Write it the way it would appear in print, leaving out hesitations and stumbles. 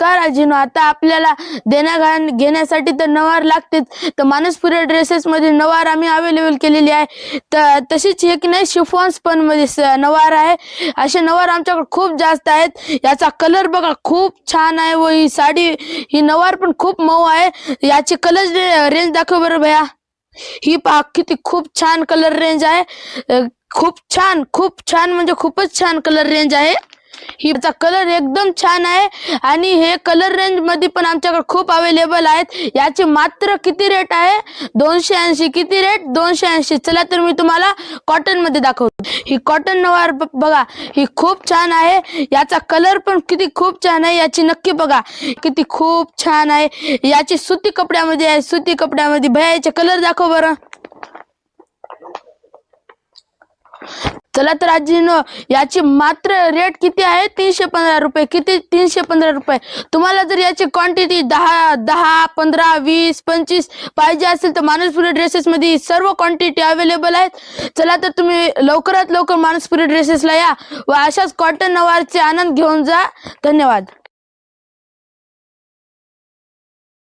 नमस्कार आजीनो, आता आपल्याला घेण्यासाठी तर नवार लागतेच, तर मानसपुरी ड्रेसेस मध्ये नवार आम्ही अवेलेबल केलेली आहे. तर तशीच एक नाही शिफॉन्स पण मध्ये नवार आहे. असे नवार आमच्याकडे खूप जास्त आहेत. याचा कलर बघा खूप छान आहे व ही साडी ही नवार पण खूप मऊ आहे. याची कलर रेंज दाखव बरं भैया. ही पहा किती खूप छान कलर रेंज आहे. खूप छान म्हणजे खूपच छान कलर रेंज आहे. हिचा कलर एकदम छान आहे आणि हे कलर रेंज मध्ये पण आमच्याकडे खूप अवेलेबल आहेत. याचे मात्र किती रेट आहे? 280. किती रेट? 280. चला तर मी तुम्हाला कॉटन मध्ये दाखवतो. ही कॉटन नवार बघा, ही खूप छान आहे. याचा कलर पण किती खूप छान आहे. याची नक्की बघा किती खूप छान आहे. याची सुती कपड्यामध्ये आहे. सुती कपड्यामध्ये भैया याचे कलर दाखव बरं. चला तर आजीनो, याची मात्र रेट किती आहे? 315 रुपये. किती? 315 रुपये. तुम्हाला जर याची क्वांटिटी 10, 15, 20, 25 पाहिजे असेल तर मानसपुरी ड्रेसेस मध्ये सर्व क्वांटिटी अवेलेबल आहेत. चला तर तुम्ही लवकरात लवकर मानसपुरी ड्रेसेसला या व अशाच कॉटन नवारचे आनंद घेऊन जा. धन्यवाद.